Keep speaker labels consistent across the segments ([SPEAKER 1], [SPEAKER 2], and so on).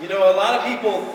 [SPEAKER 1] You know, a lot of people,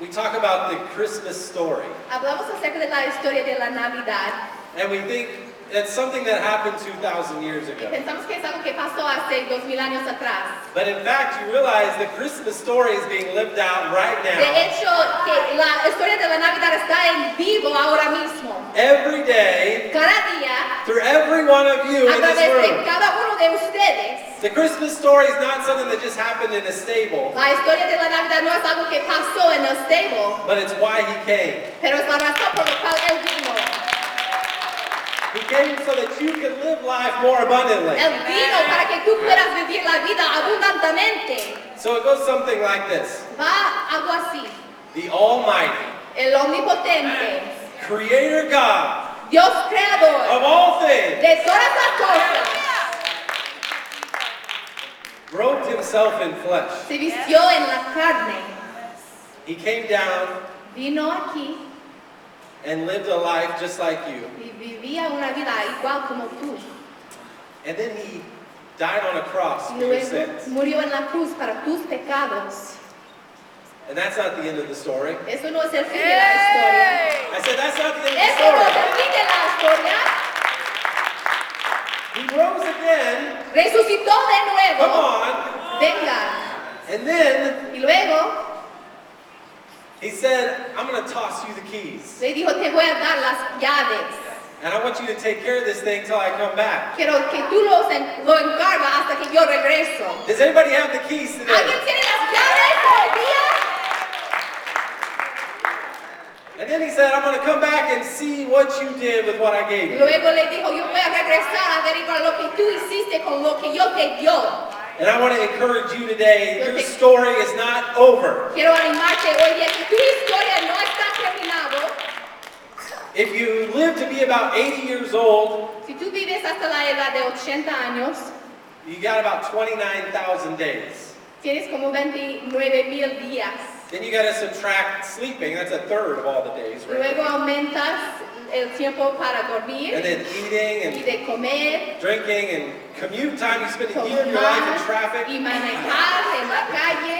[SPEAKER 1] we talk about the Christmas story,
[SPEAKER 2] Hablamos acerca de la historia de la Navidad
[SPEAKER 1] and we think it's something that happened 2,000 years
[SPEAKER 2] y
[SPEAKER 1] ago.
[SPEAKER 2] pensamos que es algo que pasó hace 2000 años atrás.
[SPEAKER 1] But in fact, you realize the Christmas story is being lived out right
[SPEAKER 2] De
[SPEAKER 1] now.
[SPEAKER 2] hecho, que la historia de la Navidad está en vivo ahora mismo.
[SPEAKER 1] Every day,
[SPEAKER 2] Cada día,
[SPEAKER 1] through every one of you
[SPEAKER 2] a
[SPEAKER 1] in
[SPEAKER 2] través
[SPEAKER 1] this
[SPEAKER 2] de
[SPEAKER 1] room.
[SPEAKER 2] cada uno de ustedes,
[SPEAKER 1] The Christmas story is not something that just happened in a stable,
[SPEAKER 2] la historia de la Navidad no es algo que pasó en el stable,
[SPEAKER 1] but it's why he came.
[SPEAKER 2] pero es la razón por la cual Él vino.
[SPEAKER 1] He came so that you can live life more abundantly.
[SPEAKER 2] Él vino para que tú puedas vivir la vida abundantemente.
[SPEAKER 1] So it goes something like this.
[SPEAKER 2] Va algo así.
[SPEAKER 1] The Almighty,
[SPEAKER 2] El omnipotente,
[SPEAKER 1] Creator God
[SPEAKER 2] Dios creador
[SPEAKER 1] of all things,
[SPEAKER 2] de todas las cosas,
[SPEAKER 1] robed himself in flesh.
[SPEAKER 2] se vistió en la carne.
[SPEAKER 1] He came down
[SPEAKER 2] Vino aquí
[SPEAKER 1] and lived a life just like you.
[SPEAKER 2] y vivía una vida igual como tú.
[SPEAKER 1] And then he died on a cross
[SPEAKER 2] Y
[SPEAKER 1] for your
[SPEAKER 2] luego
[SPEAKER 1] sins.
[SPEAKER 2] murió en la cruz para tus pecados.
[SPEAKER 1] And that's not the end of the story.
[SPEAKER 2] Eso no es el fin de la historia.
[SPEAKER 1] I said that's not the end of the
[SPEAKER 2] Eso no es el
[SPEAKER 1] story.
[SPEAKER 2] fin de la historia.
[SPEAKER 1] He rose again.
[SPEAKER 2] Resucitó de
[SPEAKER 1] Come
[SPEAKER 2] nuevo.
[SPEAKER 1] on.
[SPEAKER 2] Venga.
[SPEAKER 1] And then
[SPEAKER 2] Y luego
[SPEAKER 1] he said, I'm going to toss you the keys.
[SPEAKER 2] le dijo, te voy a dar las llaves.
[SPEAKER 1] And I want you to take care of this thing till I come back.
[SPEAKER 2] Quiero que tú lo encargas hasta que yo regreso.
[SPEAKER 1] Does anybody have the keys today?
[SPEAKER 2] ¿Alguien tiene las llaves hoy día?
[SPEAKER 1] And then he said, I'm going to come back and see what you did with what I gave you.
[SPEAKER 2] Luego le dijo, yo voy a regresar a averiguar lo que tú hiciste con lo que yo te dio.
[SPEAKER 1] And I want to encourage you today, your story is not over.
[SPEAKER 2] Quiero animarte hoy día que tu historia no está terminado.
[SPEAKER 1] If you live to be about 80 years old,
[SPEAKER 2] Si tú vives hasta la edad de 80 años,
[SPEAKER 1] you got about 29,000 days.
[SPEAKER 2] tienes como 29,000 días.
[SPEAKER 1] Then you got to subtract sleeping. That's a third of all the days, right?
[SPEAKER 2] Luego aumentas el tiempo para dormir
[SPEAKER 1] And then eating
[SPEAKER 2] y
[SPEAKER 1] and
[SPEAKER 2] de comer,
[SPEAKER 1] drinking and commute time. You spend a year of your life in
[SPEAKER 2] tomar
[SPEAKER 1] traffic.
[SPEAKER 2] y manejar en la calle,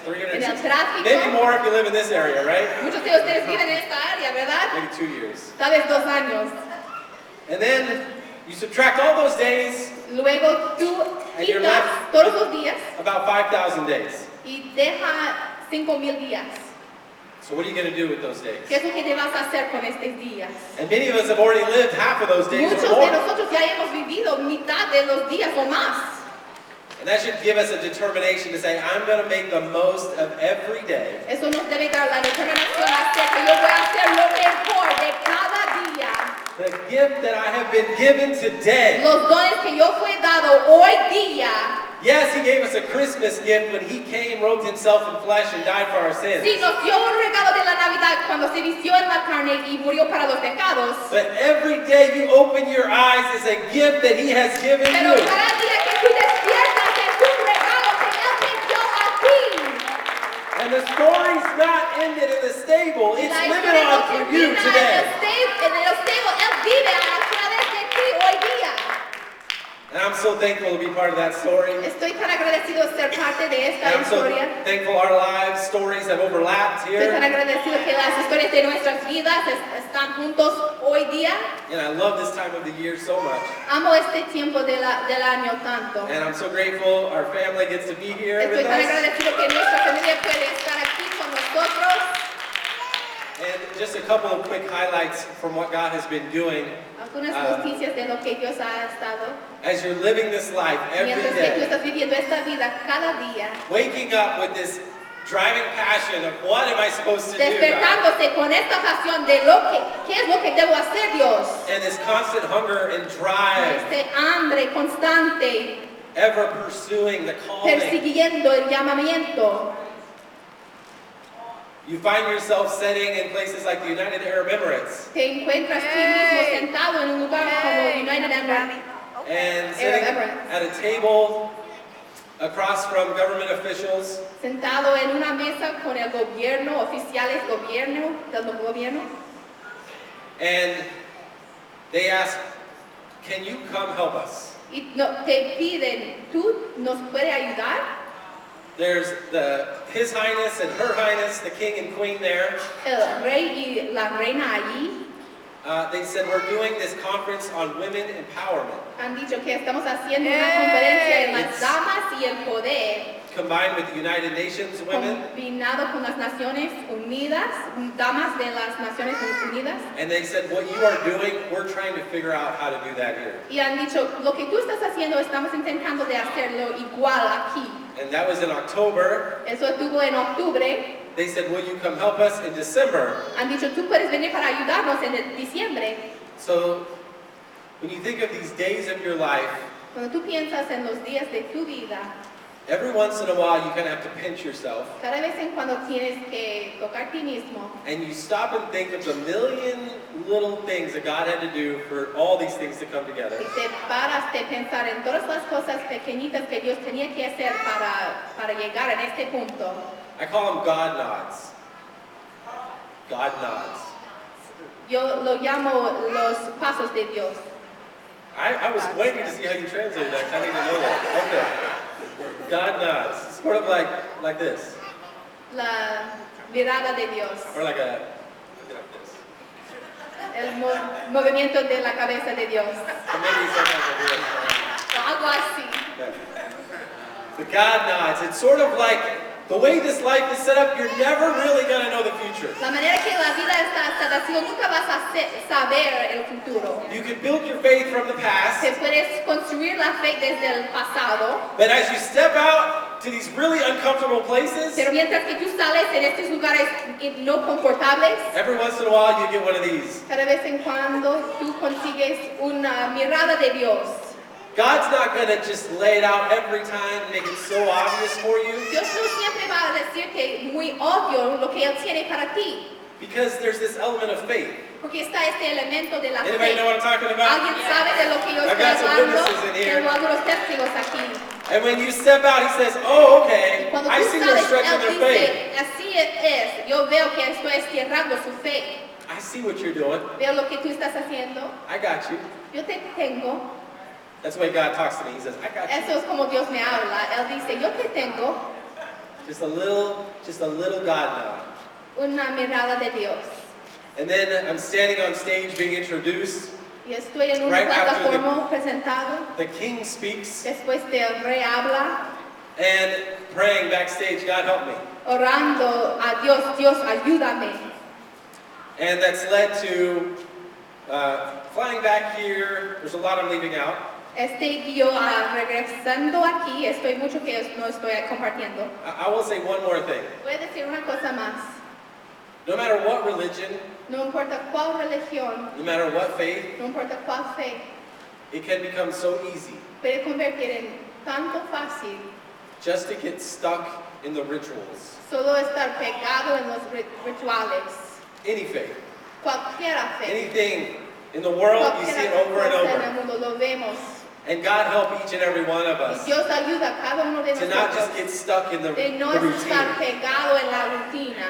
[SPEAKER 2] en el
[SPEAKER 1] 360.
[SPEAKER 2] tráfico.
[SPEAKER 1] Maybe more if you live in this area, right?
[SPEAKER 2] Muchos de ustedes viven en esta área, ¿verdad?
[SPEAKER 1] Maybe 2 years.
[SPEAKER 2] Tal vez 2 años.
[SPEAKER 1] And then you subtract all those days,
[SPEAKER 2] Luego tú
[SPEAKER 1] And you're
[SPEAKER 2] quitas
[SPEAKER 1] left-
[SPEAKER 2] todos los días
[SPEAKER 1] about 5,000 days.
[SPEAKER 2] y deja 5,000 días.
[SPEAKER 1] So what are you going to do with those days?
[SPEAKER 2] ¿Qué es lo que te vas a hacer con estos días?
[SPEAKER 1] And many of us have already lived half of those days
[SPEAKER 2] Muchos
[SPEAKER 1] or
[SPEAKER 2] de
[SPEAKER 1] more.
[SPEAKER 2] nosotros ya hemos vivido mitad de los días o más.
[SPEAKER 1] And that should give us a determination to say, I'm going to make the most of every day.
[SPEAKER 2] Eso nos debe dar la determinación a hacer que yo voy a hacer lo mejor de cada día.
[SPEAKER 1] The gift that I have been given today.
[SPEAKER 2] Los dones que yo fui dado hoy día.
[SPEAKER 1] Yes, he gave us a Christmas gift when he came, robed himself in flesh, and died for our sins.
[SPEAKER 2] Sí, nos dio un regalo de la Navidad cuando se vistió en la carne y murió para los pecados.
[SPEAKER 1] But every day you open your eyes is a gift that he has given
[SPEAKER 2] Pero
[SPEAKER 1] you.
[SPEAKER 2] cada día que tú despiertas es un regalo que Él te dio a ti.
[SPEAKER 1] And the story's not ended in the stable. It's
[SPEAKER 2] La
[SPEAKER 1] living
[SPEAKER 2] historia
[SPEAKER 1] on
[SPEAKER 2] no
[SPEAKER 1] for you
[SPEAKER 2] termina
[SPEAKER 1] today.
[SPEAKER 2] en el stable. Él vive a través de ti hoy día.
[SPEAKER 1] And I'm so thankful to be part of that story.
[SPEAKER 2] Estoy tan agradecido de ser parte de esta
[SPEAKER 1] And I'm so
[SPEAKER 2] historia.
[SPEAKER 1] thankful our lives, stories have overlapped
[SPEAKER 2] Estoy tan
[SPEAKER 1] here.
[SPEAKER 2] agradecido que las historias de nuestras vidas están juntos hoy día.
[SPEAKER 1] And I love this time of the year so much.
[SPEAKER 2] Amo este tiempo del año tanto.
[SPEAKER 1] And I'm so grateful our family gets to be here
[SPEAKER 2] Estoy
[SPEAKER 1] with
[SPEAKER 2] tan
[SPEAKER 1] us.
[SPEAKER 2] agradecido que nuestra familia puede estar aquí con nosotros.
[SPEAKER 1] And just a couple of quick highlights from what God has been doing.
[SPEAKER 2] Algunas noticias de lo que Dios ha estado.
[SPEAKER 1] As you're living this life every
[SPEAKER 2] Mientras que tú
[SPEAKER 1] day,
[SPEAKER 2] estás viviendo esta vida cada día.
[SPEAKER 1] waking up with this driving passion of what am I supposed to do, God?
[SPEAKER 2] Despertándose con esta pasión de lo que, ¿qué es lo que debo hacer, Dios?
[SPEAKER 1] And this constant hunger and drive,
[SPEAKER 2] Este hambre constante,
[SPEAKER 1] ever pursuing the calling.
[SPEAKER 2] persiguiendo el llamamiento.
[SPEAKER 1] You find yourself sitting in places like the United Arab Emirates
[SPEAKER 2] Te encuentras tú mismo sentado en un lugar como United Arab
[SPEAKER 1] and sitting
[SPEAKER 2] Emirates.
[SPEAKER 1] at a table across from government officials,
[SPEAKER 2] Sentado en una mesa con el gobierno, oficiales del gobierno.
[SPEAKER 1] and they ask, can you come help us?
[SPEAKER 2] Y te piden, ¿tú nos puedes ayudar?
[SPEAKER 1] There's His Highness and Her Highness, the King and Queen there.
[SPEAKER 2] El rey y la reina allí
[SPEAKER 1] They said we're doing this conference on women empowerment,
[SPEAKER 2] han dicho que estamos haciendo una conferencia en las damas y el poder,
[SPEAKER 1] combined with the United Nations women.
[SPEAKER 2] combinado con las Naciones Unidas, damas de las Naciones Unidas.
[SPEAKER 1] And they said what you are doing, we're trying to figure out how to do that here.
[SPEAKER 2] Y han dicho, lo que tú estás haciendo, estamos intentando de hacerlo igual aquí.
[SPEAKER 1] And that was in October.
[SPEAKER 2] Eso estuvo en octubre.
[SPEAKER 1] They said, will you come help us in December?
[SPEAKER 2] Han dicho, tú puedes venir para ayudarnos en diciembre.
[SPEAKER 1] So when you think of these days of your life,
[SPEAKER 2] Cuando tú piensas en los días de tu vida,
[SPEAKER 1] every once in a while you kind of have to pinch yourself
[SPEAKER 2] cada vez en cuando tienes que tocar a ti mismo
[SPEAKER 1] and you stop and think of the million little things that God had to do for all these things to come together.
[SPEAKER 2] y te paras de pensar en todas las cosas pequeñitas que Dios tenía que hacer para llegar en este punto.
[SPEAKER 1] I call them God nods. God nods.
[SPEAKER 2] Yo lo llamo los pasos de Dios.
[SPEAKER 1] I was waiting to see how you translate that. I need to know that. Okay. God nods. Sort of like this.
[SPEAKER 2] La mirada de Dios.
[SPEAKER 1] Or like this.
[SPEAKER 2] El movimiento de la cabeza de Dios.
[SPEAKER 1] Or maybe sometimes I do it.
[SPEAKER 2] O algo así.
[SPEAKER 1] Okay. The God nods. It's sort of like the way this life is set up, you're never really going to know the future.
[SPEAKER 2] La manera que la vida está establecido, nunca vas a saber el futuro.
[SPEAKER 1] You can build your faith from the past,
[SPEAKER 2] Te puedes construir la fe desde el pasado,
[SPEAKER 1] but as you step out to these really uncomfortable places,
[SPEAKER 2] pero mientras que tú sales en estos lugares no confortables,
[SPEAKER 1] every once in a while you get one of these.
[SPEAKER 2] cada vez en cuando tú consigues una mirada de Dios.
[SPEAKER 1] God's not going to just lay it out every time and make it so obvious for you,
[SPEAKER 2] Dios no siempre va a decir que muy obvio lo que Él tiene para ti,
[SPEAKER 1] because there's this element of faith.
[SPEAKER 2] porque está este elemento de la
[SPEAKER 1] Anybody
[SPEAKER 2] fe.
[SPEAKER 1] know what I'm talking about?
[SPEAKER 2] ¿Alguien sabe de lo que yo
[SPEAKER 1] I've
[SPEAKER 2] estoy
[SPEAKER 1] got some
[SPEAKER 2] hablando?
[SPEAKER 1] witnesses in here.
[SPEAKER 2] Tengo algunos testigos aquí.
[SPEAKER 1] And when you step out, he says, oh, okay,
[SPEAKER 2] Cuando
[SPEAKER 1] I
[SPEAKER 2] tú
[SPEAKER 1] see they're
[SPEAKER 2] sales,
[SPEAKER 1] stretching
[SPEAKER 2] Él
[SPEAKER 1] their faith.
[SPEAKER 2] dice, así es, yo veo que estoy estirando su fe.
[SPEAKER 1] I see what you're doing.
[SPEAKER 2] Veo lo que tú estás haciendo.
[SPEAKER 1] I got you.
[SPEAKER 2] Yo te tengo.
[SPEAKER 1] That's the way God talks to me. He says, I got you.
[SPEAKER 2] Eso es como Dios me habla. Él dice, yo te tengo
[SPEAKER 1] Just a little God nod.
[SPEAKER 2] una mirada de Dios.
[SPEAKER 1] And then I'm standing on stage being introduced.
[SPEAKER 2] Y estoy en una
[SPEAKER 1] Right after
[SPEAKER 2] plataforma presentado.
[SPEAKER 1] The king speaks
[SPEAKER 2] Después del rey habla,
[SPEAKER 1] and praying backstage, God help me.
[SPEAKER 2] orando a Dios, Dios ayúdame.
[SPEAKER 1] And that's led to flying back here. There's a lot I'm leaving out.
[SPEAKER 2] Yo regresando aquí, estoy mucho que no estoy compartiendo.
[SPEAKER 1] I will say one more thing.
[SPEAKER 2] Voy a decir una cosa más.
[SPEAKER 1] No matter what religion,
[SPEAKER 2] No importa cuál religión,
[SPEAKER 1] no matter what faith,
[SPEAKER 2] no importa cuál fe,
[SPEAKER 1] it can become so easy
[SPEAKER 2] puede convertir en tanto fácil
[SPEAKER 1] just to get stuck in the rituals.
[SPEAKER 2] solo estar pegado en los rituales.
[SPEAKER 1] Any faith,
[SPEAKER 2] Cualquiera fe,
[SPEAKER 1] anything in the world, you see it over and
[SPEAKER 2] cosa en
[SPEAKER 1] over.
[SPEAKER 2] el mundo lo vemos.
[SPEAKER 1] And God help each and every one of
[SPEAKER 2] Y
[SPEAKER 1] us
[SPEAKER 2] Dios ayuda a cada uno de
[SPEAKER 1] to not just
[SPEAKER 2] nosotros
[SPEAKER 1] get stuck in the
[SPEAKER 2] de no estar
[SPEAKER 1] routine.
[SPEAKER 2] pegado en la rutina.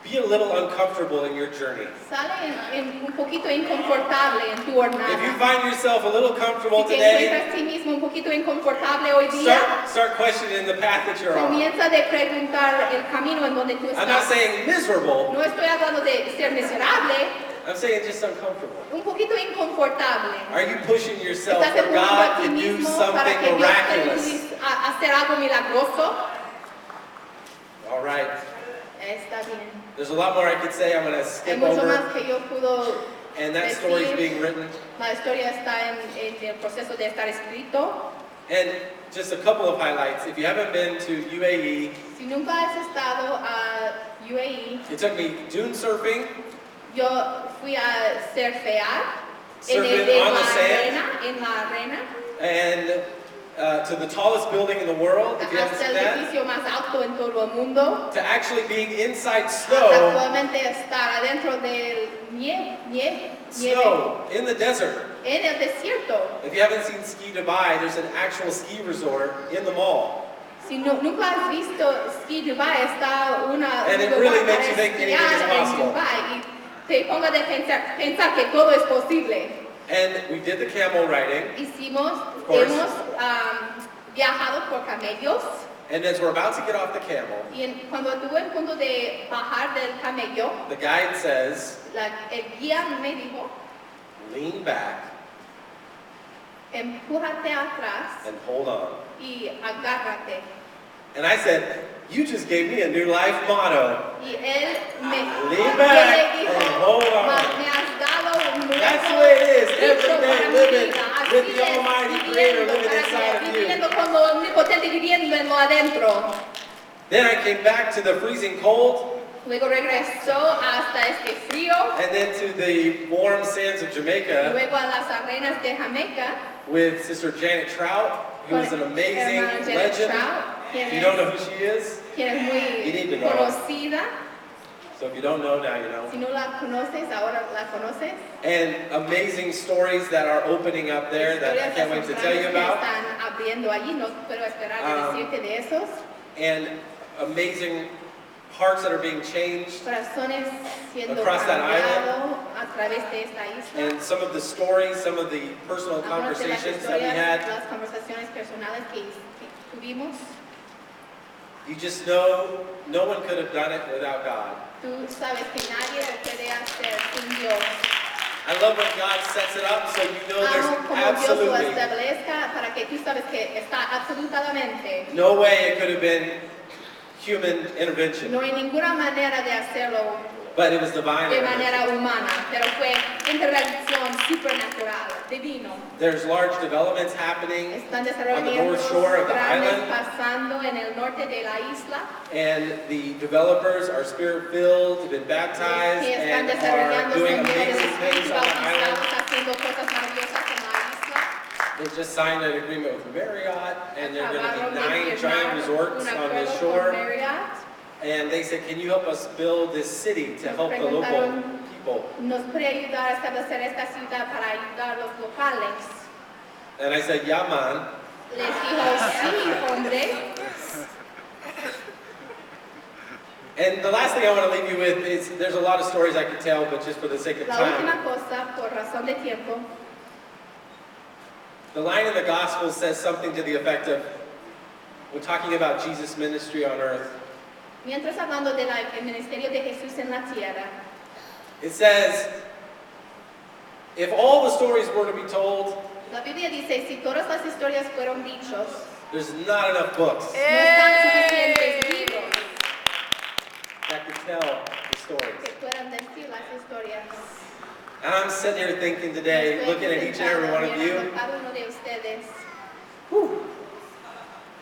[SPEAKER 1] Be a little uncomfortable in your journey.
[SPEAKER 2] Sale un poquito inconfortable en tu
[SPEAKER 1] If you
[SPEAKER 2] jornada.
[SPEAKER 1] find yourself a little comfortable
[SPEAKER 2] Si te
[SPEAKER 1] today,
[SPEAKER 2] encuentras a ti mismo un poquito inconfortable hoy día,
[SPEAKER 1] start questioning the path that you're on.
[SPEAKER 2] comienza de preguntar el camino en donde tú
[SPEAKER 1] I'm not
[SPEAKER 2] estás.
[SPEAKER 1] saying miserable,
[SPEAKER 2] No estoy hablando de ser miserable,
[SPEAKER 1] I'm saying just uncomfortable.
[SPEAKER 2] un poquito inconfortable.
[SPEAKER 1] Are you pushing yourself
[SPEAKER 2] Estás
[SPEAKER 1] for
[SPEAKER 2] empujando a
[SPEAKER 1] God
[SPEAKER 2] ti
[SPEAKER 1] to do
[SPEAKER 2] mismo para
[SPEAKER 1] something
[SPEAKER 2] que Dios pueda
[SPEAKER 1] miraculous?
[SPEAKER 2] hacer algo milagroso.
[SPEAKER 1] All right.
[SPEAKER 2] Está bien.
[SPEAKER 1] There's a lot more I could say. I'm going to
[SPEAKER 2] Hay
[SPEAKER 1] skip
[SPEAKER 2] mucho
[SPEAKER 1] over.
[SPEAKER 2] más que yo puedo
[SPEAKER 1] And that story's
[SPEAKER 2] decir.
[SPEAKER 1] being written.
[SPEAKER 2] La historia está en el proceso de estar escrito.
[SPEAKER 1] And just a couple of highlights. If you haven't been to UAE,
[SPEAKER 2] Si nunca has estado a UAE,
[SPEAKER 1] it took me dune surfing,
[SPEAKER 2] yo fui a surfear
[SPEAKER 1] Surfing on the sand.
[SPEAKER 2] en la arena,
[SPEAKER 1] and to the tallest building in the world, if you haven't
[SPEAKER 2] hasta
[SPEAKER 1] seen
[SPEAKER 2] el
[SPEAKER 1] that,
[SPEAKER 2] edificio más alto en todo el mundo,
[SPEAKER 1] to actually being inside
[SPEAKER 2] hasta
[SPEAKER 1] snow,
[SPEAKER 2] actualmente estar adentro del nieve,
[SPEAKER 1] snow in the desert.
[SPEAKER 2] en el desierto.
[SPEAKER 1] If you haven't seen Ski Dubai, there's an actual ski resort in the mall.
[SPEAKER 2] Si nunca has visto Ski Dubai, está una
[SPEAKER 1] And it
[SPEAKER 2] un
[SPEAKER 1] really
[SPEAKER 2] lugar
[SPEAKER 1] makes
[SPEAKER 2] para
[SPEAKER 1] you think anything
[SPEAKER 2] esquiar
[SPEAKER 1] is
[SPEAKER 2] en
[SPEAKER 1] possible.
[SPEAKER 2] Dubai y te ponga de pensar que todo es posible.
[SPEAKER 1] And we did the camel riding.
[SPEAKER 2] Hemos
[SPEAKER 1] course.
[SPEAKER 2] viajado por camellos.
[SPEAKER 1] And as we're about to get off the camel,
[SPEAKER 2] Cuando estuve en punto de bajar del camello,
[SPEAKER 1] the guide says,
[SPEAKER 2] el guía me dijo,
[SPEAKER 1] lean back
[SPEAKER 2] empújate atrás
[SPEAKER 1] and hold on.
[SPEAKER 2] y agárrate.
[SPEAKER 1] And I said, you just gave me a new life motto.
[SPEAKER 2] Y él
[SPEAKER 1] Lean back
[SPEAKER 2] dijo,
[SPEAKER 1] and hold on.
[SPEAKER 2] me has dado un nuevo
[SPEAKER 1] That's the way it is.
[SPEAKER 2] dicho
[SPEAKER 1] Every day
[SPEAKER 2] para mi
[SPEAKER 1] living
[SPEAKER 2] vida. Así
[SPEAKER 1] with the
[SPEAKER 2] es,
[SPEAKER 1] Almighty Creator living inside of you.
[SPEAKER 2] viviendo con lo omnipotente, viviendo en lo adentro.
[SPEAKER 1] Then I came back to the freezing cold,
[SPEAKER 2] Luego regresó hasta este frío,
[SPEAKER 1] and then to the warm sands of Jamaica
[SPEAKER 2] luego a las arenas de Jamaica,
[SPEAKER 1] with Sister Janet Trout, who is an amazing
[SPEAKER 2] hermana Janet
[SPEAKER 1] legend.
[SPEAKER 2] Trout,
[SPEAKER 1] If you don't know who she is,
[SPEAKER 2] quien es
[SPEAKER 1] You need to
[SPEAKER 2] muy
[SPEAKER 1] know.
[SPEAKER 2] conocida.
[SPEAKER 1] so if you don't know, now you know.
[SPEAKER 2] Si no la conoces, ahora la conoces.
[SPEAKER 1] And amazing stories that are opening up there that I can't wait to tell you
[SPEAKER 2] Historias que
[SPEAKER 1] about.
[SPEAKER 2] están abriendo allí, no puedo esperar de decirte de esos.
[SPEAKER 1] And amazing hearts that are being changed.
[SPEAKER 2] Corazones siendo
[SPEAKER 1] Across that
[SPEAKER 2] cambiados a través de esta isla.
[SPEAKER 1] And some of the stories, some of the personal
[SPEAKER 2] Algunas de las
[SPEAKER 1] conversations that we
[SPEAKER 2] historias,
[SPEAKER 1] had.
[SPEAKER 2] las conversaciones personales que tuvimos.
[SPEAKER 1] You just know no one could have done it without God.
[SPEAKER 2] Tú sabes que nadie lo puede hacer sin Dios.
[SPEAKER 1] I love when God sets it up so you know there's
[SPEAKER 2] Amo como Dios lo
[SPEAKER 1] absolutely
[SPEAKER 2] establezca para que tú sabes que está absolutamente.
[SPEAKER 1] no way it could have been human intervention,
[SPEAKER 2] No hay ninguna manera de hacerlo
[SPEAKER 1] but it was divine
[SPEAKER 2] de
[SPEAKER 1] intervention.
[SPEAKER 2] manera humana, pero fue intervención supernatural, divino.
[SPEAKER 1] There's large developments happening,
[SPEAKER 2] Están
[SPEAKER 1] On the
[SPEAKER 2] desarrollando
[SPEAKER 1] north shore of the
[SPEAKER 2] grandes
[SPEAKER 1] island.
[SPEAKER 2] pasando en el norte de la isla.
[SPEAKER 1] and the developers are spirit-filled, have been baptized,
[SPEAKER 2] Que están
[SPEAKER 1] and are
[SPEAKER 2] desarrollando
[SPEAKER 1] doing
[SPEAKER 2] niveles
[SPEAKER 1] amazing things on the island.
[SPEAKER 2] bautizados, haciendo cosas maravillosas en la isla.
[SPEAKER 1] They just signed an agreement with Marriott, and there are going to
[SPEAKER 2] Acabaron
[SPEAKER 1] be
[SPEAKER 2] de
[SPEAKER 1] 9
[SPEAKER 2] firmar
[SPEAKER 1] giant resorts
[SPEAKER 2] un
[SPEAKER 1] on the
[SPEAKER 2] acuerdo con
[SPEAKER 1] shore.
[SPEAKER 2] Marriott.
[SPEAKER 1] And they said, can you help us build this city to help the local
[SPEAKER 2] Preguntaron-
[SPEAKER 1] people?
[SPEAKER 2] Nos puede ayudar a establecer esta ciudad para ayudar a los locales.
[SPEAKER 1] And I said, yeah, man.
[SPEAKER 2] Les dijo, sí, hombre.
[SPEAKER 1] And the last thing I want to leave you with is, there's a lot of stories I could tell, but just for the sake of
[SPEAKER 2] La
[SPEAKER 1] time.
[SPEAKER 2] última cosa, por razón de tiempo,
[SPEAKER 1] The line in the Gospel says something to the effect of, we're talking about Jesus' ministry on earth.
[SPEAKER 2] mientras hablando del ministerio de Jesús en la tierra,
[SPEAKER 1] It says, if all the stories were to be told,
[SPEAKER 2] la Biblia dice, si todas las historias fueron dichos,
[SPEAKER 1] there's not enough books
[SPEAKER 2] no están suficientes libros
[SPEAKER 1] that could tell the stories.
[SPEAKER 2] que puedan decir las historias.
[SPEAKER 1] And I'm sitting here thinking today,
[SPEAKER 2] Estoy
[SPEAKER 1] looking at each and every one of
[SPEAKER 2] mirando
[SPEAKER 1] you,
[SPEAKER 2] cada uno de ustedes.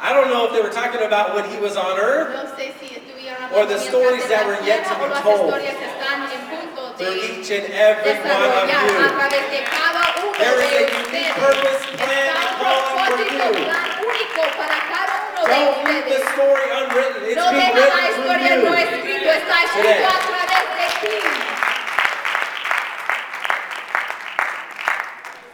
[SPEAKER 1] I don't know if they were talking about when he was on earth,
[SPEAKER 2] No sé si estuvieron
[SPEAKER 1] Or the
[SPEAKER 2] hablando
[SPEAKER 1] stories
[SPEAKER 2] mientras
[SPEAKER 1] that
[SPEAKER 2] en la
[SPEAKER 1] were yet to
[SPEAKER 2] tierra, o
[SPEAKER 1] be
[SPEAKER 2] las
[SPEAKER 1] told.
[SPEAKER 2] historias que están en punto
[SPEAKER 1] through
[SPEAKER 2] de
[SPEAKER 1] each and every one of
[SPEAKER 2] desarrollar a
[SPEAKER 1] you.
[SPEAKER 2] través de cada uno
[SPEAKER 1] There
[SPEAKER 2] de
[SPEAKER 1] is a unique
[SPEAKER 2] ustedes.
[SPEAKER 1] purpose, plan,
[SPEAKER 2] Está
[SPEAKER 1] and
[SPEAKER 2] un
[SPEAKER 1] calling for
[SPEAKER 2] propósito,
[SPEAKER 1] you.
[SPEAKER 2] plan único para cada uno de
[SPEAKER 1] Don't leave the
[SPEAKER 2] ustedes.
[SPEAKER 1] story unwritten. It's
[SPEAKER 2] No
[SPEAKER 1] being
[SPEAKER 2] deja la
[SPEAKER 1] written
[SPEAKER 2] historia no
[SPEAKER 1] through you.
[SPEAKER 2] escrito, está escrito
[SPEAKER 1] Today.
[SPEAKER 2] a través de ti.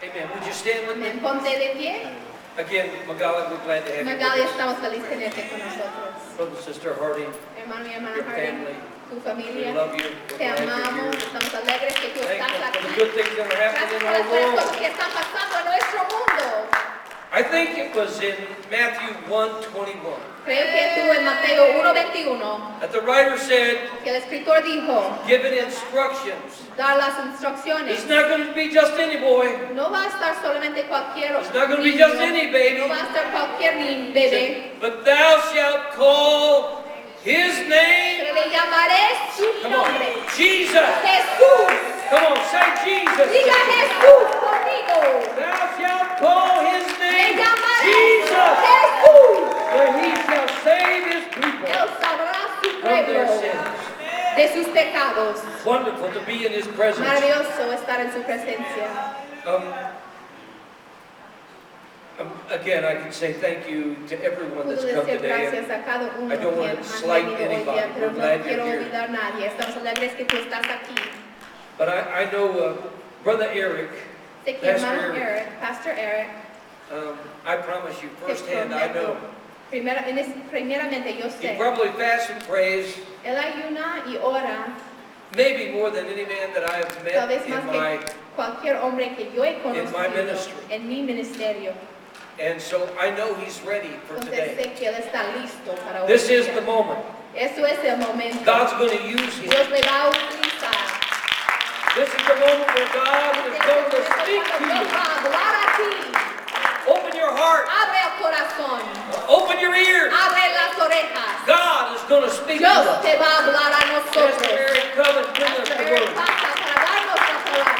[SPEAKER 3] Amen. Would you stand with me?
[SPEAKER 2] Amén. Ponte de pie.
[SPEAKER 3] Again, Magali, we're glad to have you
[SPEAKER 2] Magali,
[SPEAKER 3] with us.
[SPEAKER 2] estamos felices de tenerte con nosotros.
[SPEAKER 3] Brother, Sister Hardy,
[SPEAKER 2] Hermano y hermana
[SPEAKER 3] your
[SPEAKER 2] Harding,
[SPEAKER 3] family,
[SPEAKER 2] tu
[SPEAKER 3] we
[SPEAKER 2] familia,
[SPEAKER 3] love you. We're
[SPEAKER 2] te
[SPEAKER 3] glad you're
[SPEAKER 2] amamos,
[SPEAKER 3] here.
[SPEAKER 2] estamos alegres que tú estás
[SPEAKER 3] Thankful for the
[SPEAKER 2] aquí.
[SPEAKER 3] good things that are
[SPEAKER 2] Gracias
[SPEAKER 3] happening in
[SPEAKER 2] por
[SPEAKER 3] our
[SPEAKER 2] las buenas cosas
[SPEAKER 3] world.
[SPEAKER 2] que están pasando en nuestro mundo.
[SPEAKER 3] I think it was in Matthew 1:21
[SPEAKER 2] Creo que estuvo en Mateo 1:21
[SPEAKER 3] that the writer said,
[SPEAKER 2] que el escritor dijo,
[SPEAKER 3] given instructions.
[SPEAKER 2] dar las instrucciones.
[SPEAKER 3] It's not going to be just any boy.
[SPEAKER 2] No va a estar solamente cualquier
[SPEAKER 3] It's not going to be
[SPEAKER 2] niño,
[SPEAKER 3] just any baby.
[SPEAKER 2] no va a estar cualquier bebé,
[SPEAKER 3] But thou shalt call his name.
[SPEAKER 2] pero le llamaré su
[SPEAKER 3] Come on.
[SPEAKER 2] nombre.
[SPEAKER 3] Jesus.
[SPEAKER 2] Jesús.
[SPEAKER 3] Come on, say Jesus.
[SPEAKER 2] Diga Jesús conmigo.
[SPEAKER 3] Thou shalt call his
[SPEAKER 2] Le
[SPEAKER 3] name
[SPEAKER 2] llamaré
[SPEAKER 3] Jesus.
[SPEAKER 2] Jesús.
[SPEAKER 3] For he shall save his people
[SPEAKER 2] Él salvará su
[SPEAKER 3] from their
[SPEAKER 2] pueblo
[SPEAKER 3] sins.
[SPEAKER 2] de sus pecados.
[SPEAKER 3] Wonderful to be in his presence.
[SPEAKER 2] Maravilloso estar en su presencia.
[SPEAKER 3] Again, I can say thank you to everyone
[SPEAKER 2] Puedo
[SPEAKER 3] that's come
[SPEAKER 2] decir
[SPEAKER 3] today.
[SPEAKER 2] gracias a cada uno
[SPEAKER 3] I don't
[SPEAKER 2] que
[SPEAKER 3] want to
[SPEAKER 2] han
[SPEAKER 3] slight
[SPEAKER 2] venido hoy
[SPEAKER 3] anybody.
[SPEAKER 2] día, pero
[SPEAKER 3] We're
[SPEAKER 2] no
[SPEAKER 3] glad
[SPEAKER 2] quiero
[SPEAKER 3] you're here.
[SPEAKER 2] olvidar a nadie. Estamos alegres que tú estás aquí.
[SPEAKER 3] But I know Brother Eric,
[SPEAKER 2] Sé que
[SPEAKER 3] Pastor
[SPEAKER 2] hermano
[SPEAKER 3] Eric.
[SPEAKER 2] Eric, Pastor Eric,
[SPEAKER 3] I promise you
[SPEAKER 2] te
[SPEAKER 3] firsthand, I know.
[SPEAKER 2] primeramente yo
[SPEAKER 3] He
[SPEAKER 2] sé,
[SPEAKER 3] probably fasts and prays,
[SPEAKER 2] él ayuna y ora,
[SPEAKER 3] maybe more than any man that I have
[SPEAKER 2] tal vez
[SPEAKER 3] met
[SPEAKER 2] más
[SPEAKER 3] in my
[SPEAKER 2] que cualquier hombre que yo he conocido
[SPEAKER 3] ministry.
[SPEAKER 2] en mi ministerio.
[SPEAKER 3] And so I know He's ready for
[SPEAKER 2] Entonces
[SPEAKER 3] today.
[SPEAKER 2] sé que Él está listo para hoy.
[SPEAKER 3] This is the moment.
[SPEAKER 2] Eso es el momento.
[SPEAKER 3] God's going to use you.
[SPEAKER 2] Dios le va a utilizar.
[SPEAKER 3] This is the moment where God is going to speak to
[SPEAKER 2] Dios
[SPEAKER 3] you.
[SPEAKER 2] va a hablar a ti.
[SPEAKER 3] Open your heart.
[SPEAKER 2] Abre el corazón.
[SPEAKER 3] Open your ears.
[SPEAKER 2] Abre las orejas.
[SPEAKER 3] God is going to speak to
[SPEAKER 2] Dios
[SPEAKER 3] us.
[SPEAKER 2] te va a hablar a
[SPEAKER 3] Yes,
[SPEAKER 2] nosotros.